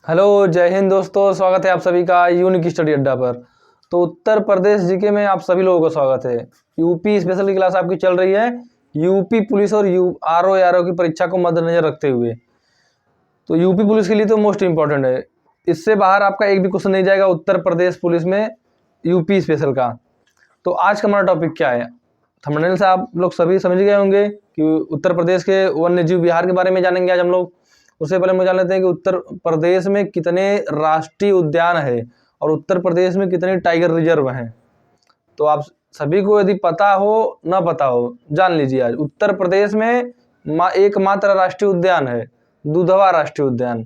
Hello, जय हिंद दोस्तों। स्वागत है आप सभी का यूनिक स्टडी अड्डा पर। तो उत्तर प्रदेश जीके में आप सभी लोगों का स्वागत है। यूपी स्पेशल की क्लास आपकी चल रही है यूपी पुलिस और आरओ की परीक्षा को मद्देनजर रखते हुए। तो यूपी पुलिस के लिए तो मोस्ट इंपॉर्टेंट है, इससे बाहर आपका एक भी क्वेश्चन नहीं जाएगा उत्तर प्रदेश पुलिस में यूपी स्पेशल का। तो आज का हमारा टॉपिक क्या है, थंबनेल से आप लोग सभी समझ गए होंगे कि उत्तर प्रदेश के वन्य जीव विहार के बारे में जानेंगे आज हम लोग। उससे पहले हम जान लेते हैं कि उत्तर प्रदेश में कितने राष्ट्रीय उद्यान है और उत्तर प्रदेश में कितने टाइगर रिजर्व हैं। तो आप सभी को यदि पता हो ना पता हो, जान लीजिए आज उत्तर प्रदेश में एकमात्र राष्ट्रीय उद्यान है दुधवा राष्ट्रीय उद्यान।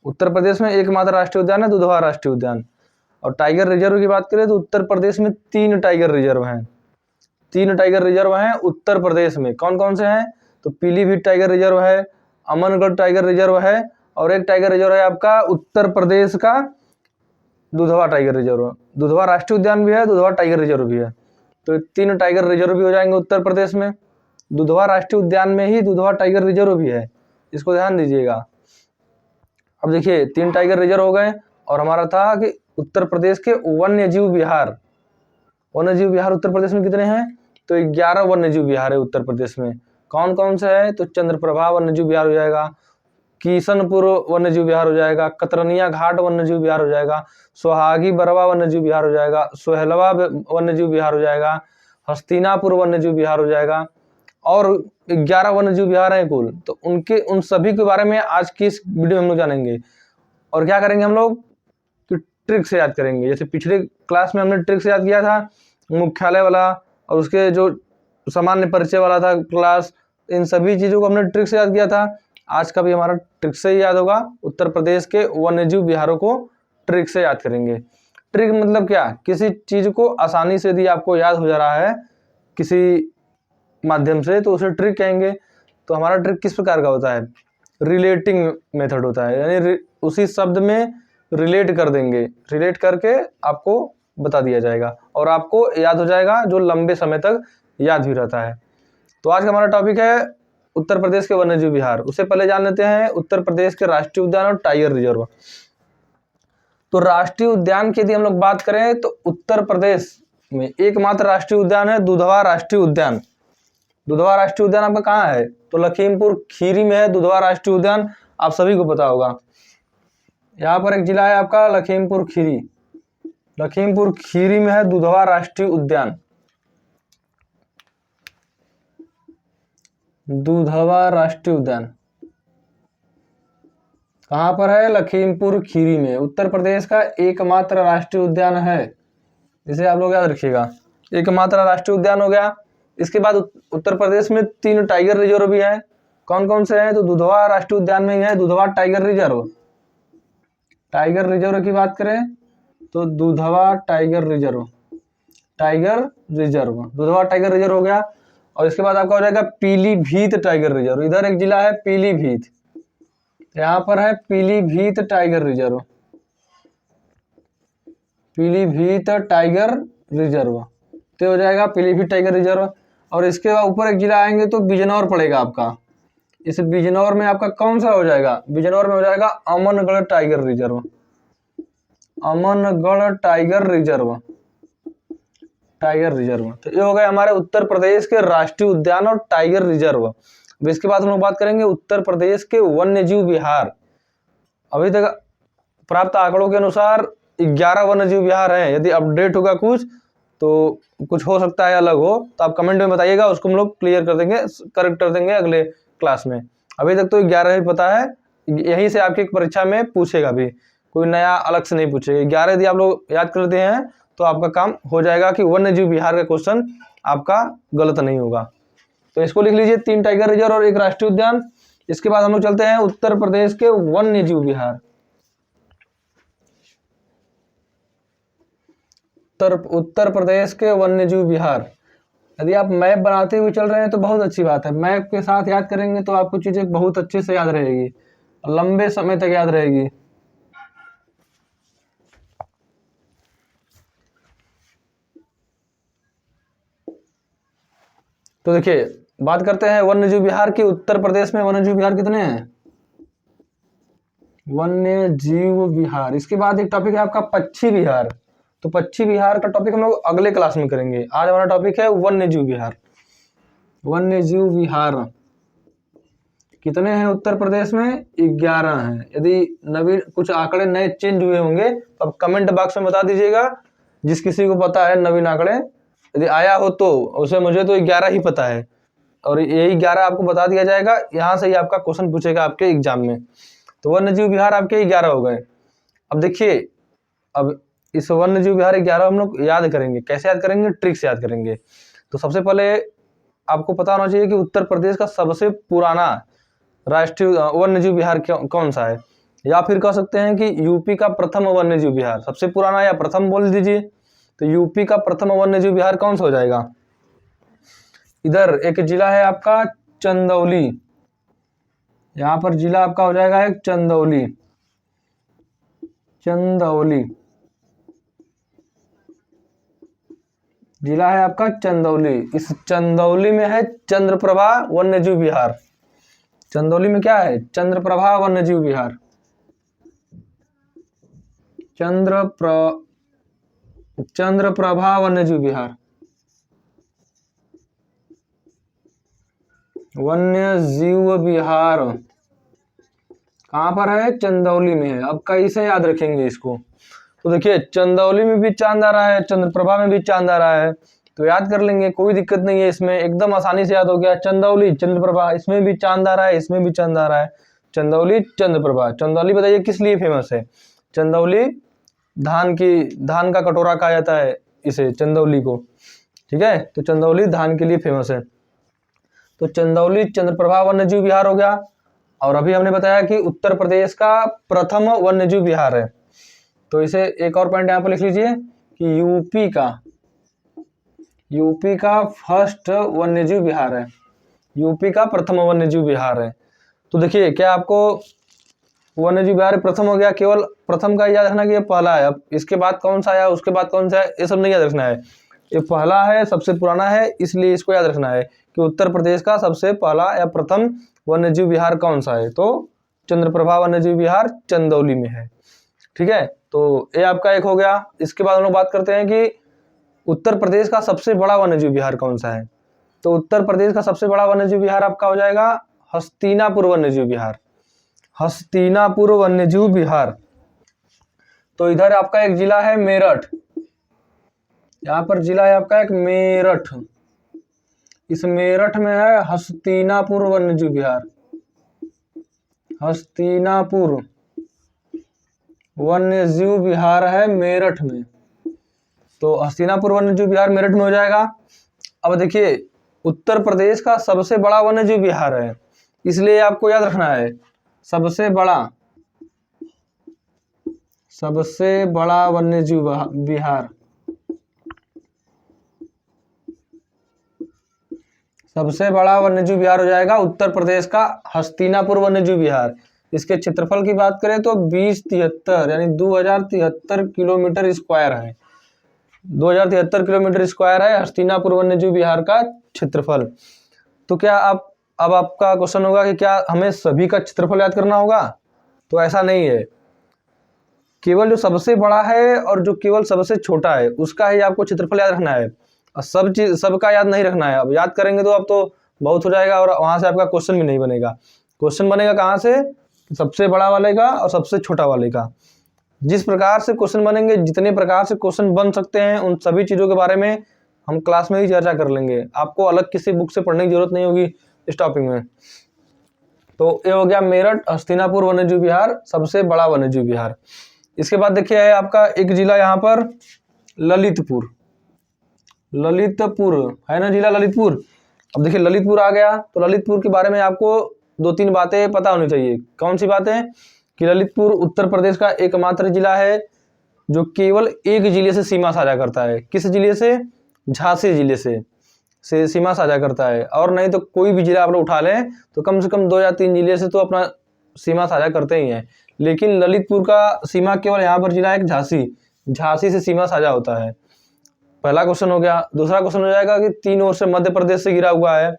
उत्तर प्रदेश में एकमात्र राष्ट्रीय उद्यान है दुधवा राष्ट्रीय उद्यान। और टाइगर रिजर्व की बात करें तो उत्तर प्रदेश में 3 टाइगर रिजर्व हैं। 3 टाइगर रिजर्व हैं उत्तर प्रदेश में। कौन कौन से हैं? तो पीलीभीत टाइगर रिजर्व है, अमनगढ़ टाइगर रिजर्व है, और एक टाइगर रिजर्व है आपका उत्तर प्रदेश का दुधवा टाइगर रिजर्व। दुधवा राष्ट्रीय उद्यान भी है, दुधवा टाइगर रिजर्व भी है। तो 3 टाइगर रिजर्व भी हो जाएंगे उत्तर प्रदेश में। दुधवा राष्ट्रीय उद्यान में ही दुधवा टाइगर रिजर्व भी है, इसको ध्यान दीजिएगा। अब देखिए 3 टाइगर रिजर्व हो गए, और हमारा था कि उत्तर प्रदेश के वन्य जीव विहार। वन्य जीव विहार उत्तर प्रदेश में कितने हैं? तो 11 वन्य जीव विहार है उत्तर प्रदेश में। कौन कौन से है? तो चंद्रप्रभा वन्य जीव विहार हो जाएगा, किशनपुर वन्य जीव विहार हो जाएगा, कतरनिया घाट वन्य जीव विहार हो जाएगा, सोहागी बरवा वन्य जीव विहार हो जाएगा, सोहलवा वन्य जीव विहार हो जाएगा, हस्तिनापुर वन्य जीव विहार हो जाएगा, और 11 वन्य जीव विहार हैं कुल। तो उन सभी के बारे में आज की इस वीडियो में हम लोग जानेंगे। और क्या करेंगे हम लोग कि ट्रिक से याद करेंगे। जैसे पिछले क्लास में हमने ट्रिक से याद किया था मुख्यालय वाला, और उसके जो सामान्य परिचय वाला था क्लास, इन सभी चीजों को हमने ट्रिक से याद किया था। आज का भी हमारा ट्रिक से ही याद होगा। उत्तर प्रदेश के वन्यजीव विहारों को ट्रिक से याद करेंगे। ट्रिक मतलब क्या? किसी चीज को आसानी से यदि आपको याद हो जा रहा है किसी माध्यम से, तो उसे ट्रिक कहेंगे। तो हमारा ट्रिक किस प्रकार का होता है? रिलेटिंग मेथड होता है, यानी उसी शब्द में रिलेट कर देंगे, रिलेट करके आपको बता दिया जाएगा और आपको याद हो जाएगा, जो लंबे समय तक याद भी रहता है। तो आज का हमारा टॉपिक है उत्तर प्रदेश के वन्यजीव विहार। उससे पहले जान लेते हैं उत्तर प्रदेश के राष्ट्रीय उद्यान और टाइगर रिजर्व। तो राष्ट्रीय उद्यान की यदि हम लोग बात करें तो उत्तर प्रदेश में एकमात्र राष्ट्रीय उद्यान है दुधवा राष्ट्रीय उद्यान। दुधवा राष्ट्रीय उद्यान आपका कहाँ है? तो लखीमपुर खीरी में है दुधवा राष्ट्रीय उद्यान, आप सभी को पता होगा। यहाँ पर एक जिला है आपका लखीमपुर खीरी। लखीमपुर खीरी में है दुधवा राष्ट्रीय उद्यान। दुधवा राष्ट्रीय उद्यान कहाँ पर है? लखीमपुर खीरी में। उत्तर प्रदेश का एकमात्र राष्ट्रीय उद्यान है, इसे आप लोग याद रखिएगा। एकमात्र राष्ट्रीय उद्यान हो गया। इसके बाद उत्तर प्रदेश में 3 टाइगर रिजर्व भी हैं। कौन कौन से हैं? तो दुधवा राष्ट्रीय उद्यान में ही है Dudhwa tiger reserve. Tiger reserve की बात करें तो Dudhwa tiger reserve, tiger reserve, Dudhwa tiger reserve हो गया। और इसके बाद आपका हो जाएगा पीलीभीत टाइगर रिजर्व। इधर एक जिला है पीलीभीत, यहाँ पर है Pilibhit tiger reserve, Pilibhit tiger reserve. तो हो जाएगा पीलीभीत टाइगर रिजर्व। और इसके बाद ऊपर एक जिला आएंगे तो बिजनौर पड़ेगा आपका। इस बिजनौर में आपका कौन सा हो जाएगा? बिजनौर में हो जाएगा Amangarh tiger reserve, Amangarh tiger reserve, tiger reserve. तो ये हो गए हमारे उत्तर प्रदेश के राष्ट्रीय उद्यान और टाइगर रिजर्व। इसके बाद हम लोग बात करेंगे उत्तर प्रदेश के वन्यजीव विहार। अभी तक प्राप्त आंकड़ों के अनुसार 11 वन्यजीव विहार हैं। यदि अपडेट होगा कुछ तो कुछ हो सकता है अलग हो, तो आप कमेंट में बताइएगा, उसको हम लोग क्लियर कर देंगे, करेक्ट कर देंगे अगले क्लास में। अभी तक तो 11 ही पता है, यहीं से आपकी परीक्षा में पूछेगा भी, कोई नया अलग से नहीं पूछेगा। 11 यदि आप लोग याद करते हैं तो आपका काम हो जाएगा कि वन्यजीव विहार का क्वेश्चन आपका गलत नहीं होगा। तो इसको लिख लीजिए, 3 टाइगर रिजर्व और 1 राष्ट्रीय उद्यान। इसके बाद हम लोग चलते हैं उत्तर प्रदेश के वन्यजीव विहार। उत्तर प्रदेश के वन्यजीव विहार, यदि आप मैप बनाते हुए चल रहे हैं तो बहुत अच्छी बात है। मैप के साथ याद करेंगे तो आपको चीजें बहुत अच्छे से याद रहेगी, लंबे समय तक याद रहेगी। तो देखिए बात करते हैं वन्यजीव विहार की। उत्तर प्रदेश में वन्यजीव विहार कितने हैं? वन्य जीव विहार। इसके बाद एक टॉपिक है आपका पक्षी विहार। तो पक्षी विहार का टॉपिक हम लोग अगले क्लास में करेंगे। आज हमारा टॉपिक है वन्य जीव विहार। वन्य जीव विहार कितने हैं उत्तर प्रदेश में? 11 हैं। यदि नवीन कुछ आंकड़े नए चेंज हुए होंगे तो आप कमेंट बॉक्स में बता दीजिएगा। जिस किसी को पता है नवीन आंकड़े यदि आया हो तो उसे, मुझे तो 11 ही पता है और यही 11 आपको बता दिया जाएगा। यहाँ से ही आपका क्वेश्चन पूछेगा आपके एग्जाम में। तो वन्य जीव विहार आपके 11 हो गए। अब देखिए, अब इस वन्य जीव विहार 11 हम लोग याद करेंगे। कैसे याद करेंगे? ट्रिक से याद करेंगे। तो सबसे पहले आपको पता होना चाहिए कि उत्तर प्रदेश का सबसे पुराना राष्ट्रीय वन्य जीव विहार कौन सा है, या फिर कह सकते हैं कि यूपी का प्रथम वन्य जीव विहार। सबसे पुराना या प्रथम बोल दीजिए। तो यूपी का प्रथम वन्य जीव विहार कौन सा हो जाएगा? इधर एक जिला है आपका चंदौली। यहाँ पर जिला आपका हो जाएगा एक चंदौली। चंदौली जिला है आपका चंदौली। इस चंदौली में है चंद्रप्रभा वन्यजीव विहार। चंदौली में क्या है? चंद्रप्रभा वन्यजीव विहार। चंद्रप्रभा वन्यजीव विहार। वन्य जीव विहार कहाँ पर है? चंदौली में है। अब कैसे याद रखेंगे इसको? तो देखिए, चंदौली में भी चांद आ रहा है, चंद्रप्रभा में भी चांद आ रहा है, तो याद कर लेंगे, कोई दिक्कत नहीं है इसमें, एकदम आसानी से याद हो गया। चंदौली चंद्रप्रभा, इसमें भी चांद आ रहा है, इसमें भी चांद आ रहा है। चंदौली चंद्रप्रभा। चंदौली बताइए किस लिए फेमस है? चंदौली धान का कटोरा कहा जाता है इसे, चंदौली को। ठीक है, तो चंदौली धान के लिए फेमस है। तो चंदौली चंद्रप्रभा वन्यजीव विहार हो गया। और अभी हमने बताया कि उत्तर प्रदेश का प्रथम वन्यजीव विहार है। तो इसे एक और पॉइंट यहाँ पर लिख लीजिए कि यूपी का फर्स्ट वन्यजीव विहार है। यूपी का प्रथम वन्यजीव विहार है। तो देखिए, क्या आपको वन्यजीव विहार प्रथम हो गया? केवल प्रथम का याद रखना कि ये पहला है। अब इसके बाद कौन सा आया, उसके बाद कौन सा है, ये सब नहीं याद रखना है। ये पहला है, सबसे पुराना है, इसलिए इसको याद रखना है कि उत्तर प्रदेश का सबसे पहला या प्रथम वन्यजीव विहार कौन सा है। तो चंद्रप्रभा वन्यजीव विहार चंदौली में है। ठीक है, तो ये आपका एक हो गया। इसके बाद हम लोग बात करते हैं कि उत्तर प्रदेश का सबसे बड़ा वन्यजीव विहार कौन सा है। तो उत्तर प्रदेश का सबसे बड़ा वन्यजीव विहार आपका हो जाएगा हस्तिनापुर वन्यजीव विहार। हस्तिनापुर वन्यजीव विहार। तो इधर आपका एक जिला है मेरठ। यहाँ पर जिला है आपका एक मेरठ। इस मेरठ में है हस्तिनापुर वन्यजीव विहार। हस्तिनापुर वन्यजीव विहार है मेरठ में। तो हस्तिनापुर वन्यजीव विहार मेरठ में हो जाएगा। अब देखिए, उत्तर प्रदेश का सबसे बड़ा वन्यजीव विहार है, इसलिए आपको याद रखना है सबसे बड़ा वन्यजीव विहार। सबसे बड़ा वन्यजीव विहार हो जाएगा उत्तर प्रदेश का हस्तिनापुर वन्यजीव विहार। इसके क्षेत्रफल की बात करें तो 2073 यानी 2073 किलोमीटर स्क्वायर है। 2073 किलोमीटर स्क्वायर है हस्तिनापुर वन्यजीव विहार का क्षेत्रफल। तो क्या अब आपका क्वेश्चन होगा कि क्या हमें सभी का क्षेत्रफल याद करना होगा? तो ऐसा नहीं है। केवल जो सबसे बड़ा है और जो केवल सबसे छोटा है उसका ही आपको क्षेत्रफल याद रखना है, और सबका याद नहीं रखना है। अब याद करेंगे तो अब तो बहुत हो जाएगा और वहां से आपका क्वेश्चन भी नहीं बनेगा। क्वेश्चन बनेगा कहाँ से? सबसे बड़ा वाले का और सबसे छोटा वाले का। जिस प्रकार से क्वेश्चन बनेंगे, जितने प्रकार से क्वेश्चन बन सकते हैं, उन सभी चीजों के बारे में हम क्लास में ही चर्चा कर लेंगे। आपको अलग किसी बुक से पढ़ने की जरूरत नहीं होगी इस टॉपिक में। तो ये हो गया मेरठ हस्तिनापुर वन्यजीव विहार, सबसे बड़ा वन्यजीव विहार। इसके बाद देखिए है आपका एक जिला यहाँ पर ललितपुर। ललितपुर है ना जिला, ललितपुर। अब देखिए ललितपुर आ गया, तो ललितपुर के बारे में आपको 2-3 बातें पता होनी चाहिए। कौन सी बातें? कि ललितपुर उत्तर प्रदेश का एकमात्र जिला है जो केवल एक जिले से सीमा साझा करता है। किस जिले से? झांसी जिले से सीमा साझा करता है। और नहीं तो कोई भी जिला आप लोग उठा लें तो कम से कम 2 या 3 जिले से तो अपना सीमा साझा करते ही हैं, लेकिन ललितपुर का सीमा केवल यहाँ पर जिला है झांसी से सीमा साझा होता है। पहला क्वेश्चन हो गया। दूसरा क्वेश्चन हो जाएगा कि 3 ओर से मध्य प्रदेश से घिरा हुआ है।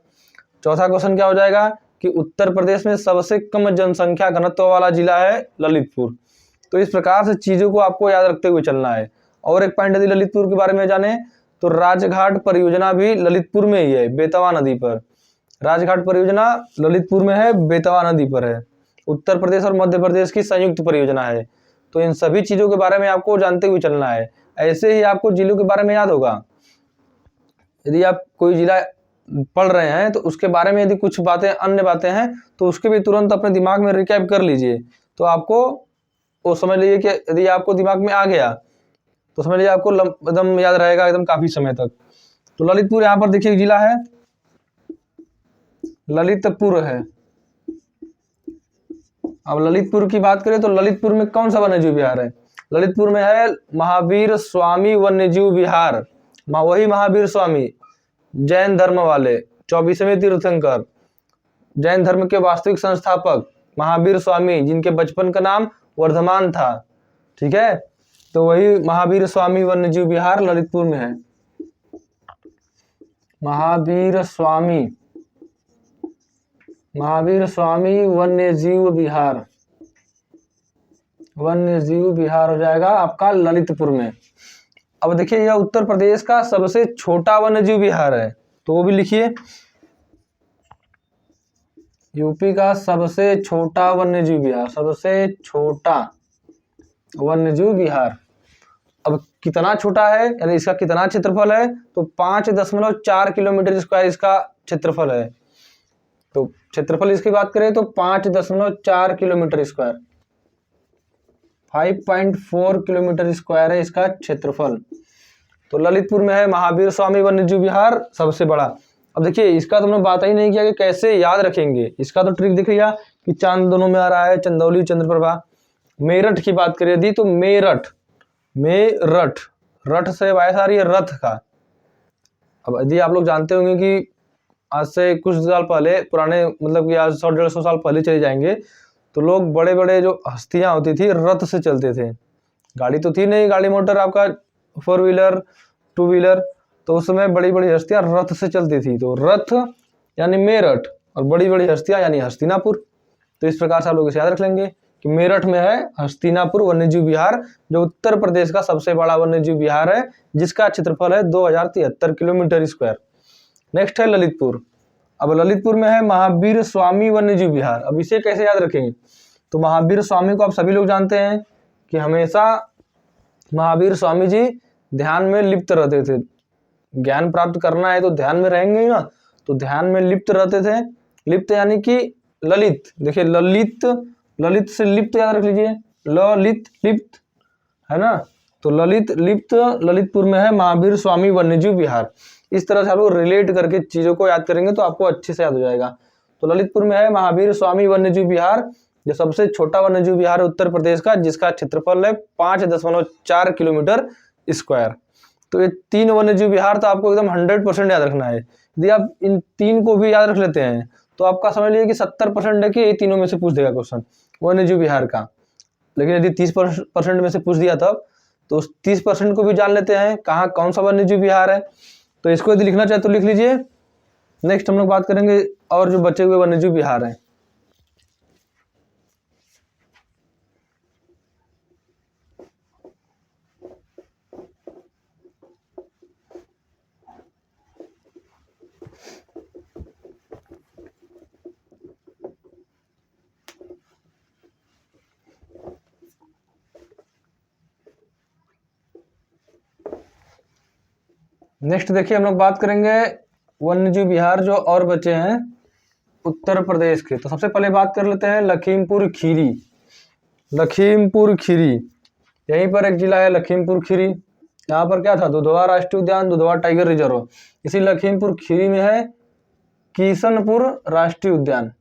चौथा क्वेश्चन क्या हो जाएगा कि उत्तर प्रदेश में सबसे कम जनसंख्या घनत्व वाला जिला है ललितपुर। तो इस प्रकार से चीजों को आपको याद रखते हुए चलना है। और एक पॉइंट यदि ललितपुर के बारे में जाने तो राजघाट परियोजना भी ललितपुर में ही है, बेतवा नदी पर। राजघाट परियोजना ललितपुर में है, बेतवा नदी पर है। उत्तर प्रदेश और मध्य प्रदेश की संयुक्त परियोजना है। तो इन सभी चीजों के बारे में आपको जानते हुए चलना है। ऐसे ही आपको जिलों के बारे में याद होगा। यदि आप कोई जिला पढ़ रहे हैं तो उसके बारे में यदि कुछ बातें अन्य बातें हैं तो उसके भी तुरंत अपने दिमाग में रिकैप कर लीजिए। तो आपको वो समझ लीजिए कि यदि आपको दिमाग में आ गया तो समझ लीजिए आपको एकदम याद रहेगा एकदम काफी समय तक। तो ललितपुर यहाँ पर देखिए जिला है, ललितपुर है। अब ललितपुर की बात करें तो ललितपुर में कौन सा वन्यजीव विहार है? ललितपुर में है महावीर स्वामी वन्यजीव विहार। वही महावीर स्वामी, जैन धर्म वाले 24वें तीर्थंकर, जैन धर्म के वास्तविक संस्थापक महावीर स्वामी, जिनके बचपन का नाम वर्धमान था। ठीक है, तो वही महावीर स्वामी वन्यजीव विहार ललितपुर में है। महावीर स्वामी वन्यजीव विहार, वन्यजीव विहार हो जाएगा आपका ललितपुर में। अब देखिए यह उत्तर प्रदेश का सबसे छोटा वन्यजीव विहार है, तो वो भी लिखिए। यूपी का सबसे छोटा वन्यजीव विहार, सबसे छोटा वन्यजीव विहार। अब कितना छोटा है, यानी इसका कितना क्षेत्रफल है? तो 5.4 किलोमीटर स्क्वायर इसका क्षेत्रफल है। तो क्षेत्रफल इसकी बात करें तो 5.4 किलोमीटर स्क्वायर, 5.4 किलोमीटर स्क्वायर है इसका क्षेत्रफल। तो ललितपुर में है महावीर स्वामी वन्यजीव विहार सबसे बड़ा। अब देखिए इसका तो हमने बात ही नहीं किया कि कैसे याद रखेंगे। इसका तो ट्रिक दिख लिया कि चांद दोनों में आ रहा है, चंदौली चंद्रप्रभा। मेरठ की बात करें यदि तो मेरठ, रठ से वायस आ रही है रथ का। अब यदि आप लोग जानते होंगे कि आज से कुछ साल पहले, पुराने मतलब कि आज 100-150 साल पहले चले जाएंगे, तो लोग बड़े बड़े जो हस्तियां होती थी रथ से चलते थे। गाड़ी तो थी नहीं, गाड़ी मोटर आपका 4 व्हीलर 2 व्हीलर, तो उस समय बड़ी बड़ी हस्तियां रथ से चलती थी। तो रथ यानी मेरठ और बड़ी बड़ी हस्तियां यानी हस्तिनापुर। तो इस प्रकार से आप लोग इसे याद रख लेंगे कि मेरठ में है हस्तिनापुर वन्यजीव विहार, जो उत्तर प्रदेश का सबसे बड़ा वन्यजीव विहार है, जिसका क्षेत्रफल है 2073 किलोमीटर स्क्वायर। नेक्स्ट है ललितपुर। अब ललितपुर में है महावीर स्वामी वन्यजीव विहार। अब इसे कैसे याद रखेंगे? तो महावीर स्वामी को आप सभी लोग जानते हैं कि हमेशा महावीर स्वामी जी ध्यान में लिप्त रहते थे। ज्ञान प्राप्त करना है तो ध्यान में रहेंगे ही ना, तो ध्यान में लिप्त रहते थे। लिप्त यानी कि ललित, देखिए ललित से लिप्त याद रख लीजिए, ललित लिप्त है ना। तो ललित लिप्त ललितपुर में है महावीर स्वामी वन्यजीव विहार। इस तरह से आप लोग रिलेट करके चीजों को याद करेंगे तो आपको अच्छे से याद हो जाएगा। तो ललितपुर में है महावीर स्वामी वन्यजीव विहार, जो सबसे छोटा वन्यजीव विहार है उत्तर प्रदेश का, जिसका क्षेत्रफल है 5.4 किलोमीटर स्क्वायर। तो ये 3 वन्यजीव विहार तो आपको एकदम 100% याद रखना है। यदि आप इन 3 को भी याद रख लेते हैं तो आपका समझ लीजिए कि 70% है कि ये तीनों में से पूछ देगा क्वेश्चन वन्यजीव विहार का। लेकिन यदि 30% में से पूछ दिया तब, तो उस 30% को भी जान लेते हैं कहाँ कौन सा वन्यजीव विहार है। तो इसको यदि लिखना चाहे तो लिख लीजिए। नेक्स्ट हम लोग बात करेंगे और जो बचे हुए वन्यजीव विहार हैं। नेक्स्ट देखिए हम लोग बात करेंगे वन्यजीव विहार जो और बचे हैं उत्तर प्रदेश के। तो सबसे पहले बात कर लेते हैं लखीमपुर खीरी। लखीमपुर खीरी, यहीं पर एक जिला है लखीमपुर खीरी। यहाँ पर क्या था? दुधवा राष्ट्रीय उद्यान, दुधवा टाइगर रिजर्व। इसी लखीमपुर खीरी में है किशनपुर राष्ट्रीय उद्यान।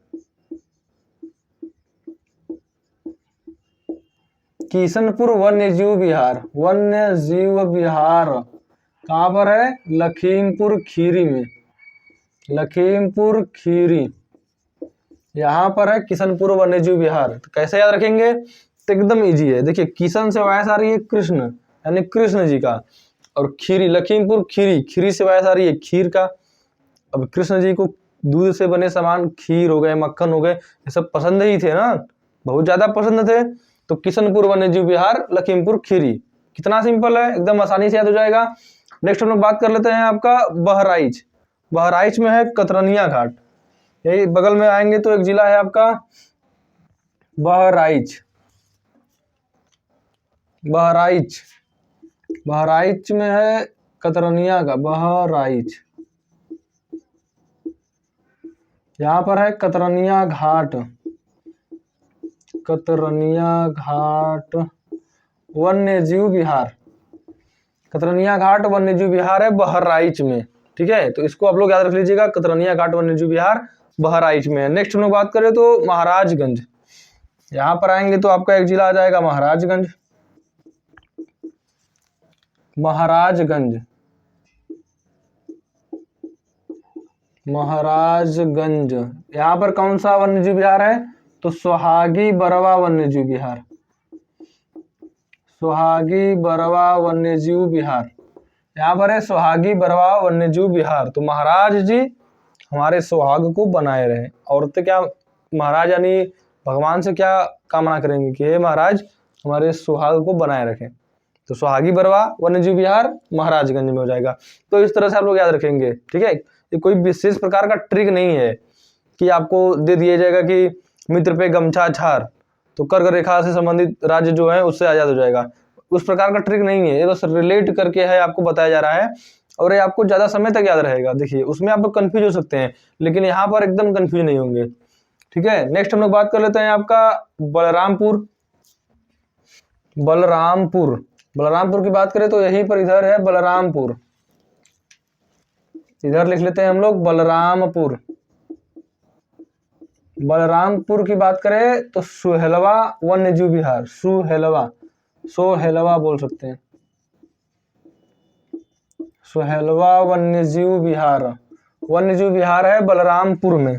किशनपुर वन्यजीव विहार, वन्यजीव विहार कहाँ पर है? लखीमपुर खीरी में। लखीमपुर खीरी यहाँ पर है किशनपुर वन्यजीव विहार। तो कैसे याद रखेंगे? तो एकदम इजी है। देखिए किशन से वायस आ रही है कृष्ण, यानी कृष्ण जी का, और खीरी लखीमपुर खीरी, खीरी से वायस आ रही है खीर का। अब कृष्ण जी को दूध से बने सामान, खीर हो गए, मक्खन हो गए, ये सब पसंद ही थे ना, बहुत ज्यादा पसंद थे। तो किशनपुर वन्यजीव विहार, लखीमपुर खीरी। कितना सिंपल है, एकदम आसानी से याद हो जाएगा। नेक्स्ट हम लोग बात कर लेते हैं आपका बहराइच। बहराइच में है कतरनिया घाट, यही बगल में आएंगे तो एक जिला है आपका बहराइच। बहराइच, बहराइच में है कतरनिया का बहराइच, यहाँ पर है कतरनिया घाट। कतरनिया घाट वन्यजीव विहार, कतरनिया घाट वन्यजीव विहार है बहराइच में, ठीक है। तो इसको आप लोग याद रख लीजिएगा, कतरनिया घाट वन्यजीव विहार बहराइच में है। नेक्स्ट हम लोग बात करें तो महाराजगंज, यहाँ पर आएंगे तो आपका एक जिला आ जाएगा महाराजगंज। महाराजगंज, महाराजगंज यहाँ पर कौन सा वन्यजीव विहार है, तो सोहागी बरवा वन्यजीव विहार। सोहागी बरवा वन्यजीव विहार, यहाँ पर है सोहागी बरवा वन्यजीव विहार। तो महाराज जी हमारे सुहाग को बनाए रहे। औरतें क्या महाराज यानी भगवान से क्या कामना करेंगे कि हे महाराज हमारे सुहाग को बनाए रखें। तो सोहागी बरवा वन्यजीव विहार महाराजगंज में हो जाएगा। तो इस तरह से आप लोग याद रखेंगे, ठीक है। ये कोई विशेष प्रकार का ट्रिक नहीं है कि आपको दे दिया जाएगा कि मित्र पे गमछा छार तो कर्क रेखा से संबंधित राज्य जो है उससे आजाद हो जाएगा। उस प्रकार का ट्रिक नहीं है, ये बस रिलेट करके है आपको बताया जा रहा है और ये आपको ज्यादा समय तक याद रहेगा। देखिए उसमें आप लोग कंफ्यूज हो सकते हैं, लेकिन यहाँ पर एकदम कंफ्यूज नहीं होंगे, ठीक है। नेक्स्ट हम लोग बात कर लेते हैं आपका बलरामपुर। बलरामपुर, बलरामपुर की बात करें तो यहीं पर इधर है बलरामपुर, इधर लिख लेते हैं हम लोग बलरामपुर। बलरामपुर की बात करें तो सुहेलवा वन्यजीव विहार, सुहेलवा, सोहेलवा बोल सकते हैं, सुहेलवा वन्यजीव विहार। वन्यजीव विहार है बलरामपुर में।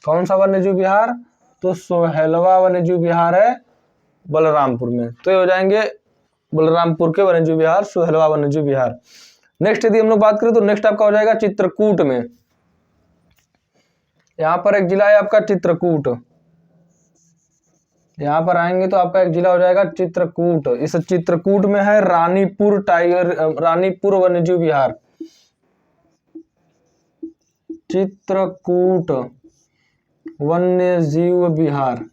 कौन सा वन्यजीव विहार, तो सोहेलवा वन्यजीव विहार है बलरामपुर में। तो ये हो जाएंगे बलरामपुर के वन्यजीव विहार, सोहेलवा वन्यजीव विहार। नेक्स्ट यदि हम लोग बात करें तो नेक्स्ट आपका हो जाएगा चित्रकूट में। यहाँ पर एक जिला है आपका चित्रकूट, यहाँ पर आएंगे तो आपका एक जिला हो जाएगा चित्रकूट। इस चित्रकूट में है रानीपुर टाइगर, रानीपुर वन्यजीव विहार। चित्रकूट वन्यजीव विहार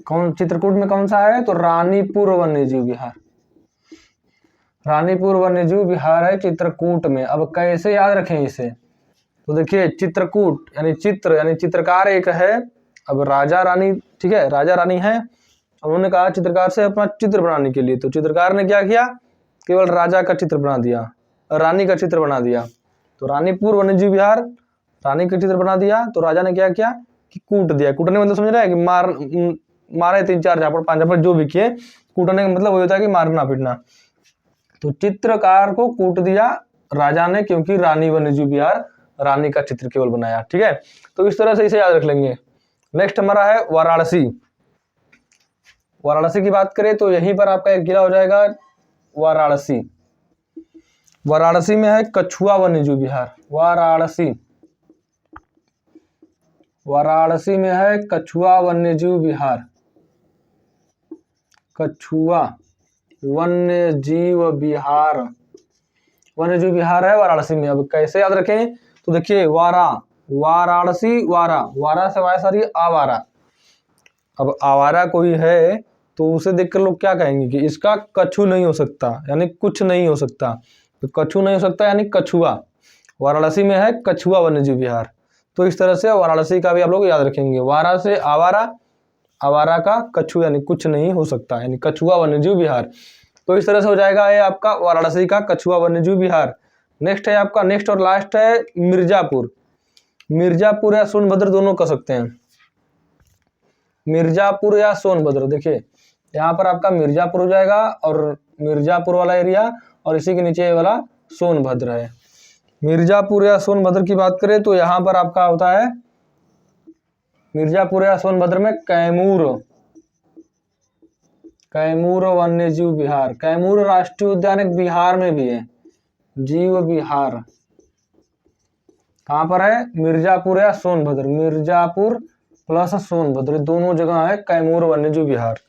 कौन, चित्रकूट में कौन सा है, तो रानीपुर वन्यजीव विहार। रानीपुर वन्यजीव विहार है चित्रकूट में। अब कैसे याद रखें इसे, तो देखिए चित्रकूट यानी चित्र यानी चित्रकार एक है। अब राजा रानी, ठीक है, राजा रानी है, उन्होंने कहा चित्रकार से अपना चित्र बनाने के लिए, तो चित्रकार ने क्या किया, केवल राजा का चित्र बना दिया, रानी का चित्र बना दिया। तो रानीपुर वन्यजीव विहार, रानी का चित्र बना दिया। तो राजा ने क्या किया कि कूट दिया। कूटने मतलब समझ रहा है कि मारे 3-4 झापड़ 5 झापड़ जो भी किए, कूटने का मतलब वही होता है कि मारना पीटना। तो चित्रकार को कूट दिया राजा ने, क्योंकि रानी वन्यजीव विहार, रानी का चित्र केवल बनाया, ठीक है। तो इस तरह से इसे याद रख लेंगे। नेक्स्ट हमारा है वाराणसी। वाराणसी की बात करें तो यहीं पर आपका एक जिला हो जाएगा वाराणसी। वाराणसी में है कछुआ वन्यजीव विहार। वाराणसी, वाराणसी में है कछुआ वन्यजीव विहार। कछुआ वन्यजीव विहार, वन्यजीव विहार है वाराणसी में। अब कैसे याद रखें, तो देखिए वारा, वाराणसी, वारा, वारा से वाया सारी आवारा। अब आवारा कोई है तो उसे देखकर लोग क्या कहेंगे कि इसका कछु नहीं हो सकता, यानी कुछ नहीं हो सकता। तो कछु नहीं हो सकता यानी कछुआ। वाराणसी में है कछुआ वन्यजीव विहार। तो इस तरह से वाराणसी का भी आप लोग याद रखेंगे। वारा से आवारा, आवारा का कछु यानी कुछ नहीं हो सकता, यानी कछुआ वन्यजीव विहार। तो इस तरह से हो जाएगा ये आपका वाराणसी का कछुआ वन्यजीव विहार। नेक्स्ट है आपका, नेक्स्ट और लास्ट है मिर्जापुर। मिर्जापुर या सोनभद्र दोनों कह सकते हैं, मिर्जापुर या सोनभद्र। देखिए यहाँ पर आपका मिर्जापुर हो जाएगा और मिर्जापुर वाला एरिया, और इसी के नीचे वाला सोनभद्र है। मिर्जापुर या सोनभद्र की बात करें तो यहाँ पर आपका होता है मिर्जापुर या सोनभद्र में कैमूर, कैमूर वन्यजीव विहार। कैमूर राष्ट्रीय उद्यान एक बिहार में भी है, जीव विहार। कहाँ पर है, मिर्जापुर या सोनभद्र, मिर्जापुर प्लस सोनभद्र दोनों जगह है कैमूर वन्यजीव विहार।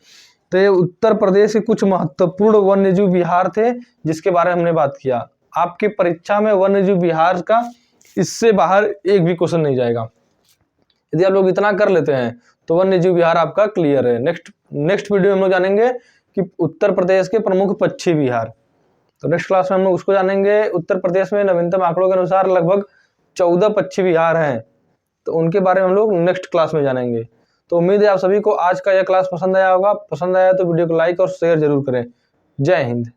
तो ये उत्तर प्रदेश के कुछ महत्वपूर्ण वन्यजीव विहार थे जिसके बारे में हमने बात किया। आपकी परीक्षा में वन्यजीव विहार का इससे बाहर एक भी क्वेश्चन नहीं जाएगा। यदि आप लोग इतना कर लेते हैं तो वन्यजीव विहार आपका क्लियर है। नेक्स्ट वीडियो में हम लोग जानेंगे कि उत्तर प्रदेश के प्रमुख पक्षी विहार। तो नेक्स्ट क्लास में हम लोग उसको जानेंगे। उत्तर प्रदेश में नवीनतम आंकड़ों के अनुसार लगभग 14 पक्षी विहार हैं, तो उनके बारे में हम लोग नेक्स्ट क्लास में जानेंगे। तो उम्मीद है आप सभी को आज का यह क्लास पसंद आया होगा। पसंद आया तो वीडियो को लाइक और शेयर जरूर करें। जय हिंद।